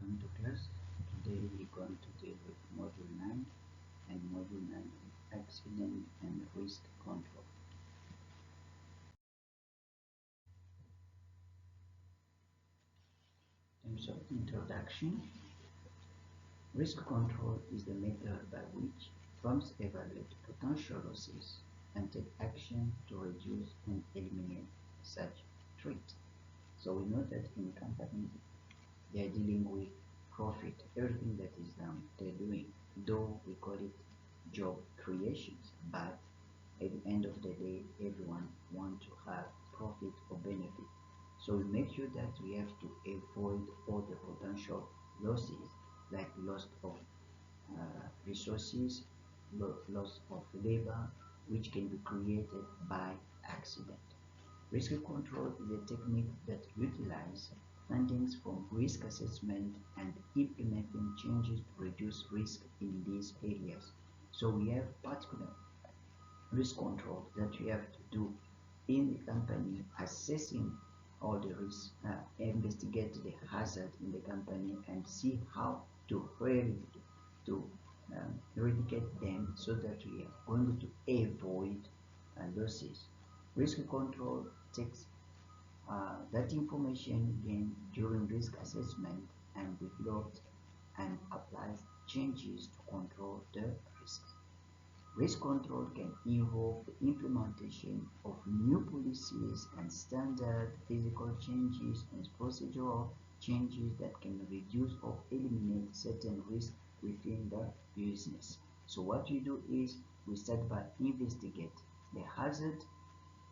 Welcome to class. Today we're going to deal with Module 9 and Module 9 Accident and Risk Control. In terms of introduction, risk control is the method by which firms evaluate potential losses and take action to reduce and eliminate such threats. So we know that in companies they are dealing with profit, everything that is they're doing, though we call it job creations, but at the end of the day, everyone wants to have profit or benefit. So we make sure that we have to avoid all the potential losses, like loss of resources, loss of labor, which can be created by accident. Risk control is a technique that utilizes findings from risk assessment and implementing changes to reduce risk in these areas. So we have particular risk control that we have to do in the company, assessing all the risks, investigate the hazard in the company, and see how to eradicate them so that we are going to avoid losses. Risk control takes that information gained during risk assessment and develops and applies changes to control the risks. Risk control can involve the implementation of new policies and standard physical changes and procedural changes that can reduce or eliminate certain risks within the business. So what we do is we start by investigate the hazard,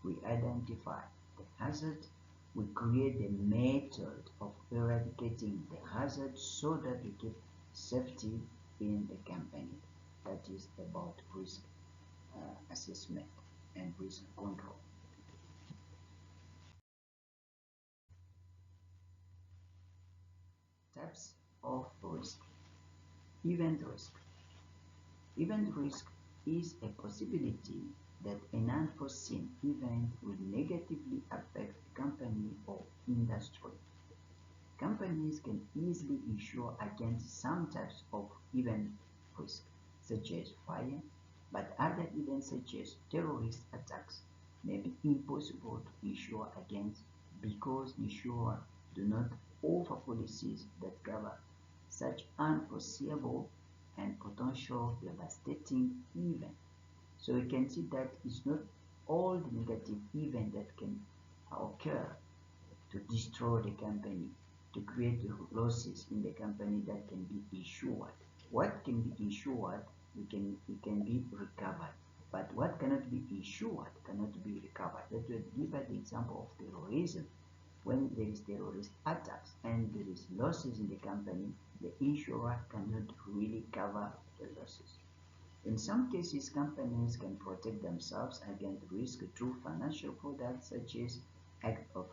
we identify the hazard, we create the method of eradicating the hazard so that we keep safety in the company. That is about risk assessment and risk control. Types of risk. Event risk. Event risk is a possibility that an unforeseen event will negatively affect a company or industry. Companies can easily insure against some types of event risk, such as fire, but other events such as terrorist attacks may be impossible to insure against because insurers do not offer policies that cover such unforeseeable and potential devastating events. So you can see that it's not all the negative events that can occur to destroy the company, to create losses in the company that can be insured. What can be insured, it can be recovered. But what cannot be insured cannot be recovered. That will give us the example of terrorism. When there is terrorist attacks and there is losses in the company, the insurer cannot really cover the losses. In some cases, companies can protect themselves against risk through financial products such as act of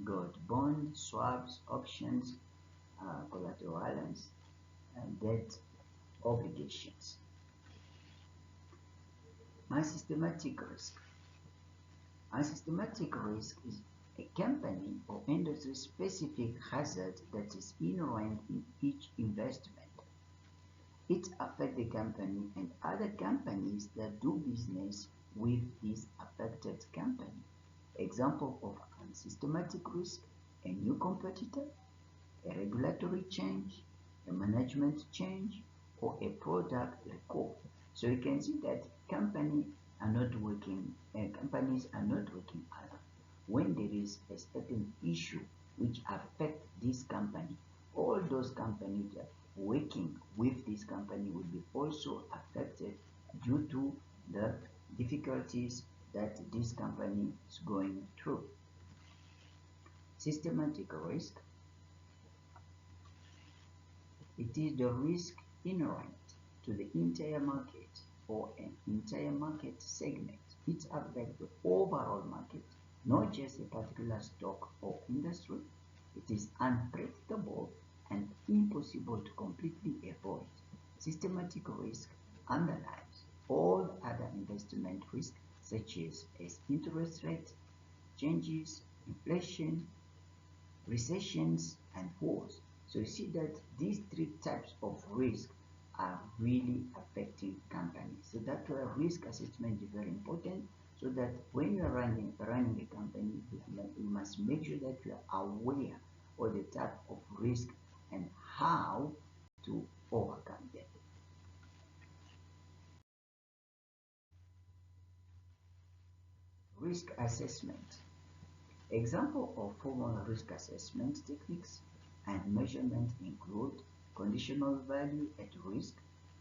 gold bond, swaps, options, collaterals, and debt obligations. Unsystematic risk. Unsystematic risk is a company or industry-specific hazard that is inherent in each investment. It affects the company and other companies that do business with this affected company. Example of unsystematic risk: a new competitor, a regulatory change, a management change, or a product recall. So you can see that companies are not working alone. When there is a certain issue which affects this company, all those companies that are working with this company will be also affected due to the difficulties that this company is going through. Systematic risk. It is the risk inherent to the entire market or an entire market segment. It affects the overall market, not just a particular stock or industry. It is unpredictable and impossible to completely avoid. Systematic risk underlies all other investment risks such as interest rate changes, inflation, recessions, and wars. So you see that these three types of risk are really affecting companies. So that's why risk assessment is very important. So that when you are running a company, you must make sure that you are aware of the type of risk and how to overcome them. Risk assessment. Example of formal risk assessment techniques and measurement include conditional value at risk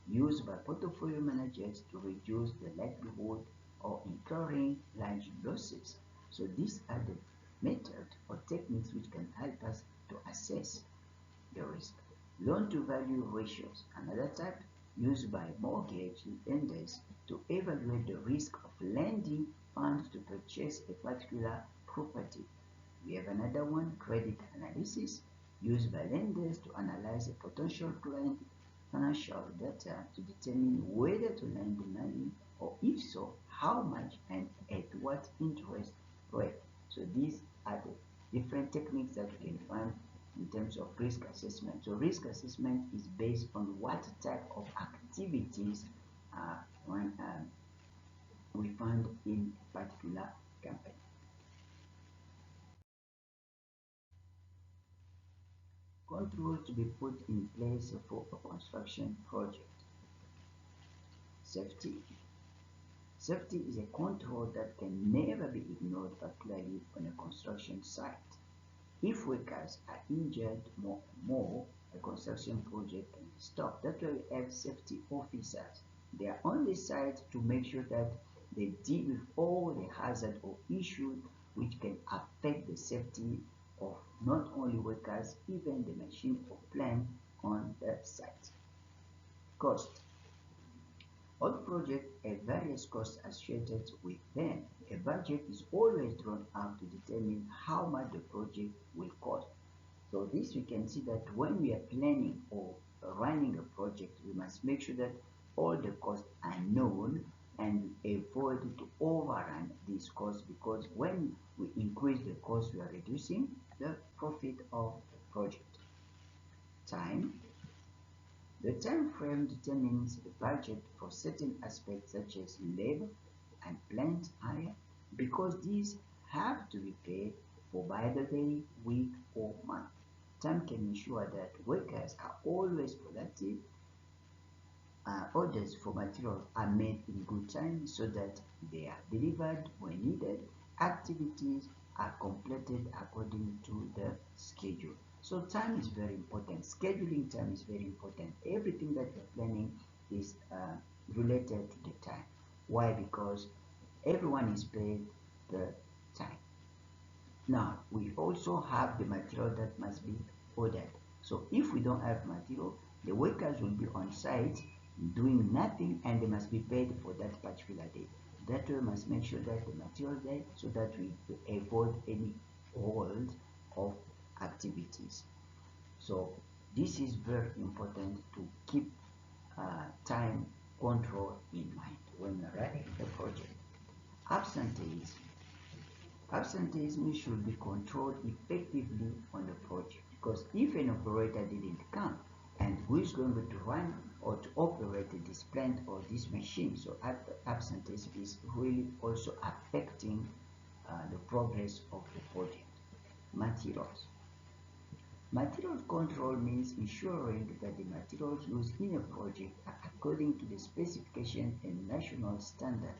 used by portfolio managers to reduce the likelihood of incurring large losses. So these are the methods or techniques which can help us to assess the risk. Loan to value ratios, another type used by mortgage lenders to evaluate the risk of lending funds to purchase a particular property. We have another one, credit analysis, used by lenders to analyze a potential client financial data to determine whether to lend the money, or if so, how much and at what interest rate. So these are the different techniques that we can find in terms of risk assessment. So risk assessment is based on what type of activities we find in a particular company. Controls to be put in place for a construction project. Safety. Safety is a control that can never be ignored, particularly on a construction site. If workers are injured more, a construction project can be stopped. That's why we have safety officers. They are on the site to make sure that they deal with all the hazards or issues which can affect the safety of not only workers, even the machine or plant on the site. Cost. All projects have various costs associated with them. A budget is always drawn up to determine how much the project will cost. So this we can see that when we are planning or running a project, we must make sure that all the costs are known and avoid to overrun these costs, because when we increase the cost, we are reducing the profit of the project. Time. The time frame determines the budget for certain aspects such as labor and plant hire, because these have to be paid for by the day, week, or month. Time can ensure that workers are always productive. Orders for materials are made in good time so that they are delivered when needed. Activities are completed according to the schedule. So time is very important. Scheduling time is very important. Everything that you're planning is related to the time. Why? Because everyone is paid per time. Now, we also have the material that must be ordered. So if we don't have material, the workers will be on site doing nothing and they must be paid for that particular day. That way we must make sure that the material is there so that we avoid any hold of activities. So this is very important to keep time control in mind when you're running the project. Absenteeism. Absenteeism should be controlled effectively on the project, because if an operator didn't come, and who is going to run or to operate this plant or this machine? So absenteeism is really also affecting the progress of the project. Materials. Material control means ensuring that the materials used in a project are according to the specification and national standard.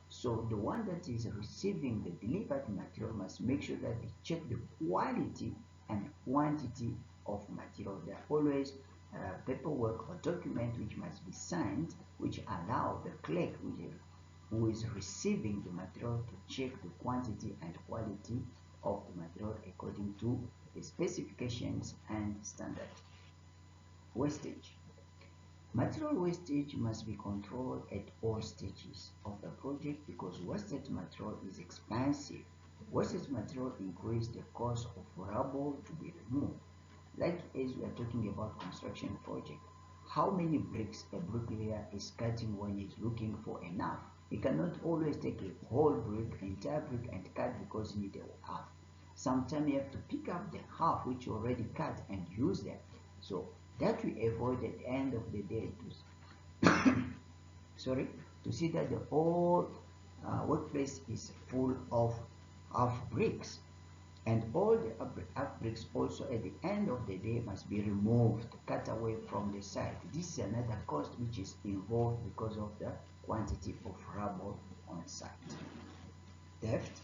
So the one that is receiving the delivered material must make sure that they check the quality and quantity of material. There are always paperwork or document which must be signed, which allow the clerk who is receiving the material to check the quantity and quality of the material according to the specifications and standard. Wastage. Material wastage must be controlled at all stages of the project, because wasted material is expensive. Wasted material increase the cost of rubble to be removed. Like as we are talking about construction project, how many bricks a bricklayer is cutting when he's looking for enough? He cannot always take a whole brick, entire brick, and cut because he needs a half. Sometimes you have to pick up the half which you already cut and use them. So that we avoid at the end of the day to sorry, to see that the whole workplace is full of half bricks, and all the half bricks also at the end of the day must be removed, cut away from the site. This is another cost which is involved because of the quantity of rubble on site. Theft.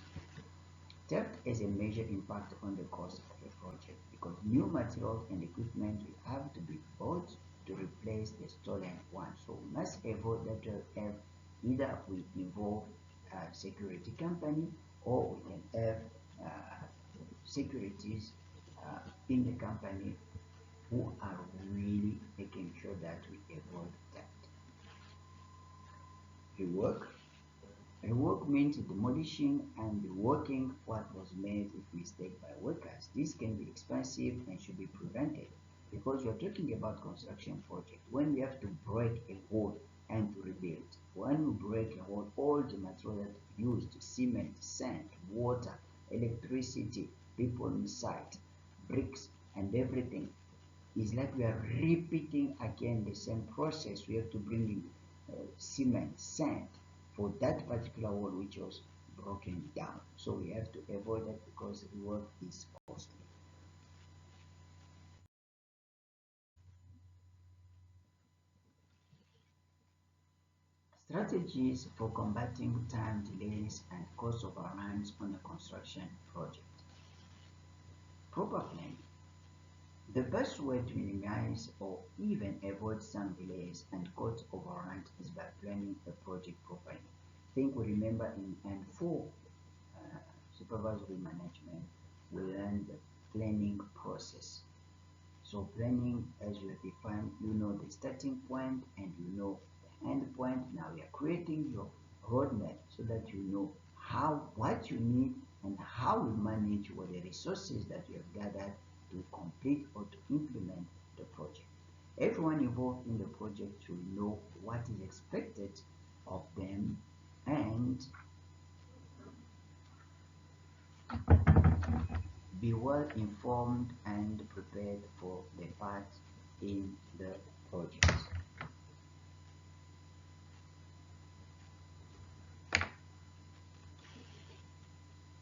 Theft has a major impact on the cost of a project because new materials and equipment will have to be bought to replace the stolen one. So we must avoid that have either we involve a security company or we can have securities in the company who are really making sure that we avoid that. Rework. Rework means demolishing and reworking what was made with mistake by workers. This can be expensive and should be prevented because you're talking about construction project. When we have to break a wall and to rebuild, when we break a wall, all the material that we used, cement, sand, water, electricity, people inside, bricks, and everything, is like we are repeating again the same process. We have to bring in cement, sand for that particular wall which was broken down. So we have to avoid that because the work is costly. Strategies for combating time delays and cost overruns on a construction project. Proper planning. The best way to minimize or even avoid some delays and cost overruns is by planning a project properly. I think we remember in N4 supervisory management, we learned the planning process. So planning, as you define, you know the starting point and you know the end point. Now you are creating your roadmap so that you know what you need and how you manage with the resources that you have gathered to complete or to implement the project. Everyone involved in the project should know what is expected of them and be well informed and prepared for the part in the project.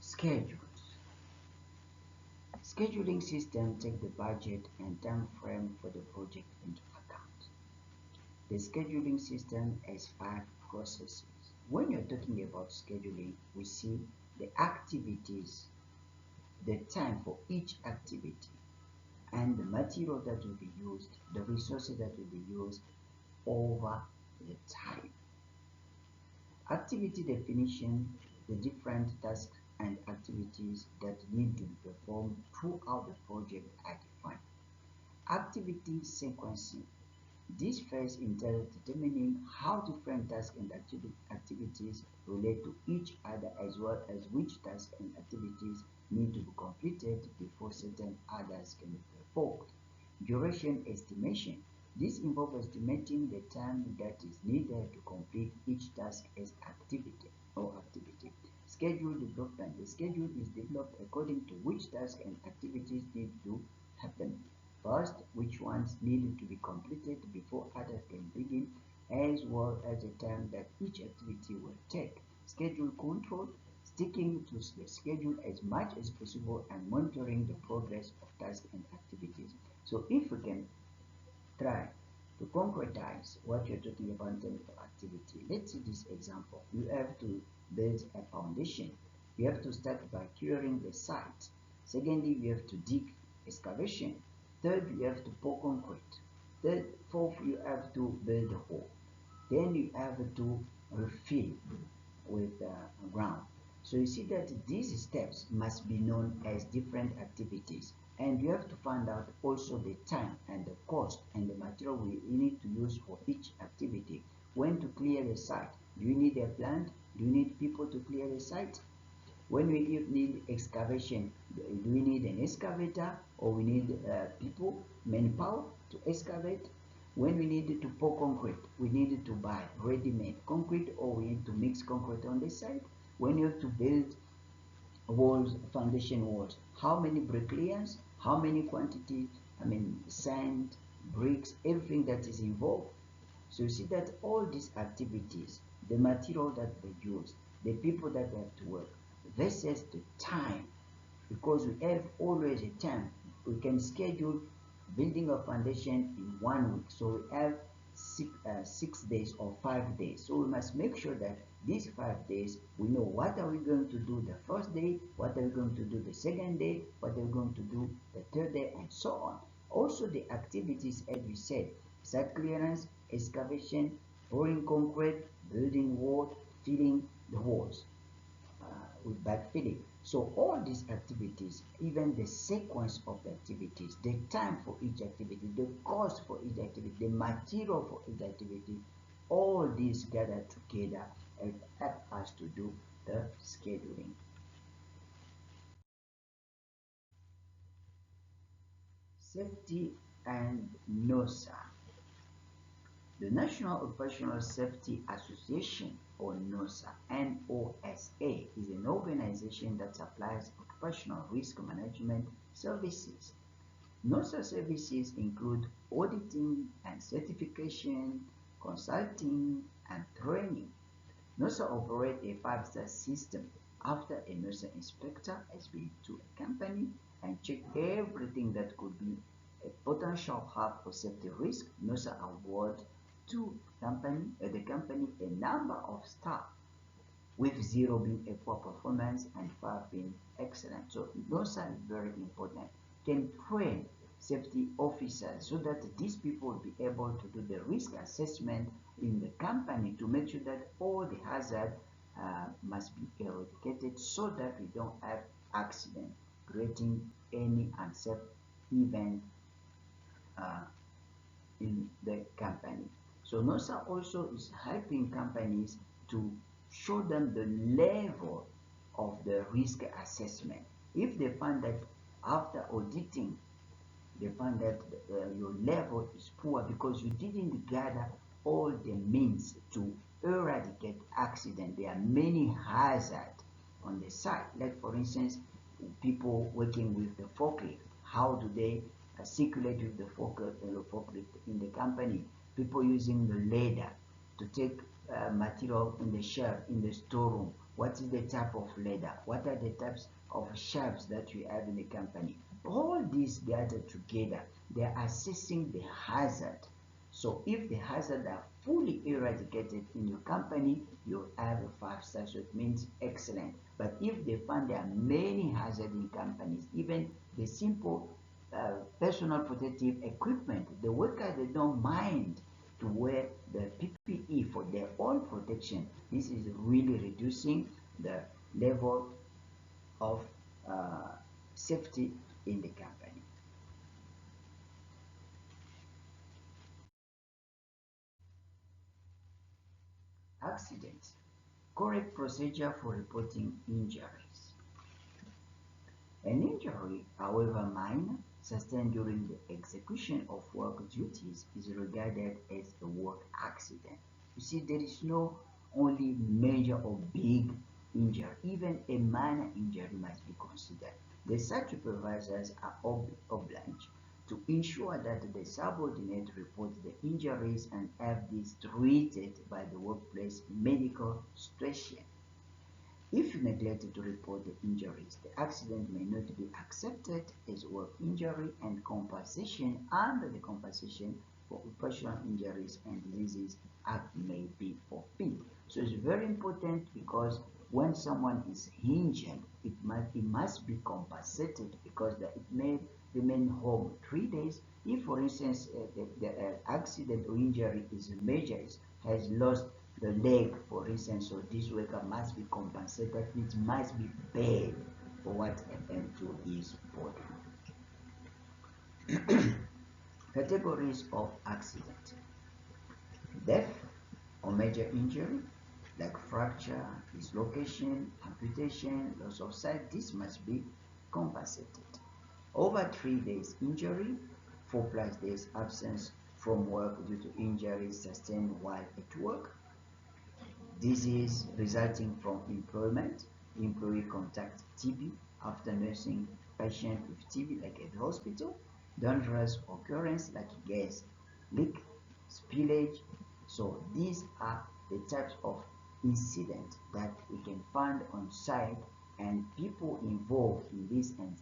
Schedules. Scheduling system take the budget and time frame for the project into account. The scheduling system has 5 processes. When you're talking about scheduling, we see the activities, the time for each activity, and the material that will be used, the resources that will be used over the time. Activity definition, the different tasks and activities that need to be performed throughout the project are defined. Activity sequencing. This phase entails determining how different tasks and activities relate to each other as well as which tasks and activities need to be completed before certain others can be performed. Duration estimation. This involves estimating the time that is needed to complete each task as activity. Schedule development. The schedule is developed according to which tasks and activities need to happen first, which ones needed to be completed before others can begin, as well as the time that each activity will take. Schedule control, sticking to the schedule as much as possible and monitoring the progress of tasks and activities. So if we can try to concretize what you're talking about in terms of activity, let's see this example. You have to build a foundation. You have to start by clearing the site. Secondly, you have to dig excavation. Third, you have to pour concrete. Fourth, you have to build a hole. Then you have to refill with ground. So you see that these steps must be known as different activities, and you have to find out also the time and the cost and the material we need to use for each activity. When to clear the site. Do you need a plant? Do you need people to clear the site? When we need excavation, do we need an excavator or we need people, manpower to excavate? When we need to pour concrete, we need to buy ready-made concrete or we need to mix concrete on the site. When you have to build walls, foundation walls, how many bricklayers, how many quantity sand, bricks, everything that is involved. So you see that all these activities, the material that they use, the people that they have to work, versus the time, because we have always a time. We can schedule building a foundation in 1 week, so we have 6 days or 5 days. So we must make sure that these 5 days we know what are we going to do the first day, what are we going to do the second day, what are we going to do the third day, and so on. Also the activities, as we said, site clearance, excavation, pouring concrete, building wall, filling the walls with backfilling. So all these activities, even the sequence of the activities, the time for each activity, the cost for each activity, the material for each activity, all these gather together and help us to do the scheduling. Safety and NOSA. The National Occupational Safety Association, or NOSA, NOSA, is an organization that supplies occupational risk management services. NOSA services include auditing and certification, consulting, and training. NOSA operates a five-star system. After a NOSA inspector has been to a company and checked everything that could be a potential hub or safety risk, NOSA awards to the company a number of stars, with 0 being a poor performance and 5 being excellent. So NOSA is very important. Can train safety officers so that these people will be able to do the risk assessment in the company to make sure that all the hazards must be eradicated so that we don't have accident creating any unsafe event in the company. So NOSA also is helping companies to show them the level of the risk assessment. If they find that after auditing, they find that your level is poor because you didn't gather all the means to eradicate accident. There are many hazards on the site. Like for instance, people working with the forklift, how do they circulate with the forklift in the company? People using the ladder to take material in the shelf in the storeroom. What is the type of ladder? What are the types of shelves that you have in the company? All these gathered together, they are assessing the hazard. So if the hazards are fully eradicated in your company, you have a 5-star, so it means excellent. But if they find there are many hazards in companies, even the simple personal protective equipment, the workers, they don't mind to wear the PPE for their own protection. This is really reducing the level of safety in the company. Accidents. Correct procedure for reporting injuries. An injury, however minor, sustained during the execution of work duties is regarded as a work accident. You see, there is no only major or big injury. Even a minor injury must be considered. The site supervisors are obliged to ensure that the subordinate report the injuries and have these treated by the workplace medical station. If you neglect to report the injuries, the accident may not be accepted as work injury, and compensation under the Compensation for Occupational Injuries and Diseases Act may be forfeited. So it's very important because when someone is injured, it must be compensated because it may remain home 3 days. If, for instance, the accident or injury is major, has lost the leg, for instance, so this worker must be compensated, it must be paid for what happened to his body. Categories of accident: death or major injury, like fracture, dislocation, amputation, loss of sight, this must be compensated. Over 3 days injury, 4+ days absence from work due to injuries sustained while at work. Disease resulting from employment, employee contact TB after nursing patient with TB like at the hospital. dangerous occurrence like gas leak, spillage. So these are the types of incidents that we can find on site, and people involved in this and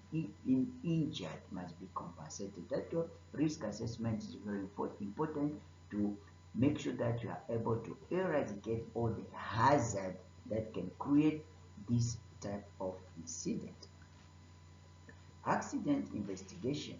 injured must be compensated. That your risk assessment is very important to make sure that you are able to eradicate all the hazard that can create this type of incident. Accident investigation.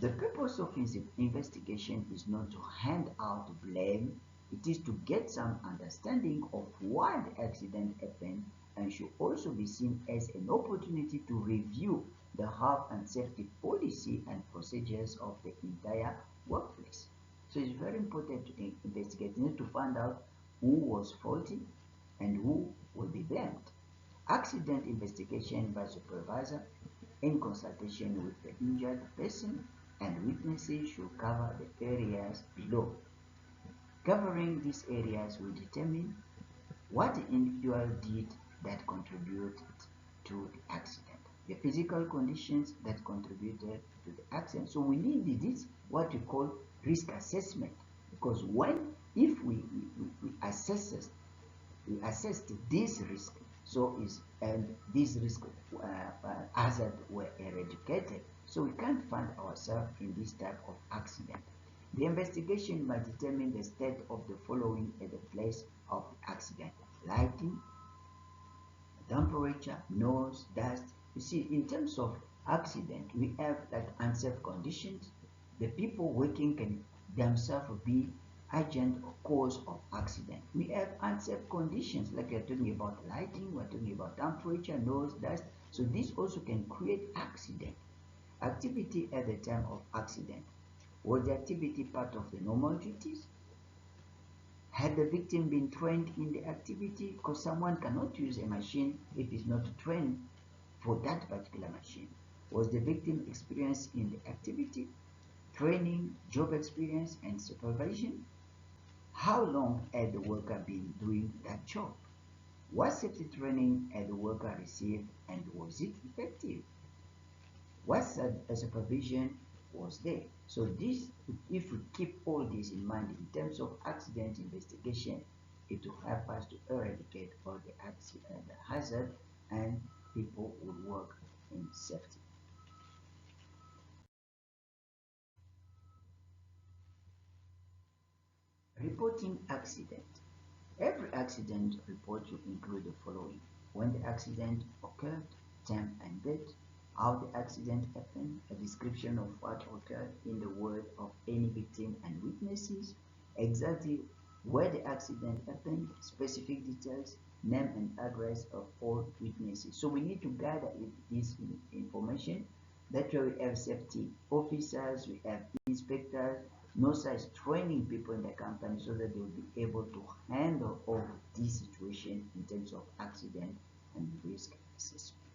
The purpose of investigation is not to hand out blame, it is to get some understanding of why the accident happened, and should also be seen as an opportunity to review the health and safety policy and procedures of the entire workplace. So it's very important to investigate. You need to find out who was faulty and who will be blamed. Accident investigation by supervisor in consultation with the injured person and witnesses should cover the areas below. Covering these areas will determine what the individual did that contributed to the accident, the physical conditions that contributed to the accident. So we need this, what we call risk assessment, because if we assess this risk, so is and this risk hazard were eradicated, so we can't find ourselves in this type of accident. The investigation might determine the state of the following at the place of the accident: lighting, temperature, noise, dust. You see, in terms of accident, we have like unsafe conditions. The people working can themselves be agent or cause of accident. We have unsafe conditions, like we're talking about lighting, we're talking about temperature, noise, dust. So this also can create accident. Activity at the time of accident. Was the activity part of the normal duties? Had the victim been trained in the activity? Because someone cannot use a machine if it's not trained for that particular machine. Was the victim experienced in the activity? Training, job experience, and supervision? How long had the worker been doing that job? What safety training had the worker received, and was it effective? What supervision was there? So this, if we keep all this in mind in terms of accident investigation, it will help us to eradicate all the accident, the hazard, and people will work in safety. Reporting accident. Every accident report should include the following: when the accident occurred, time and date, how the accident happened, a description of what occurred in the word of any victim and witnesses, exactly where the accident happened, specific details, name and address of all witnesses. So we need to gather this information. That's why we have safety officers, we have inspectors, NOSA is training people in the company so that they will be able to handle all this situation in terms of accident and risk assessment.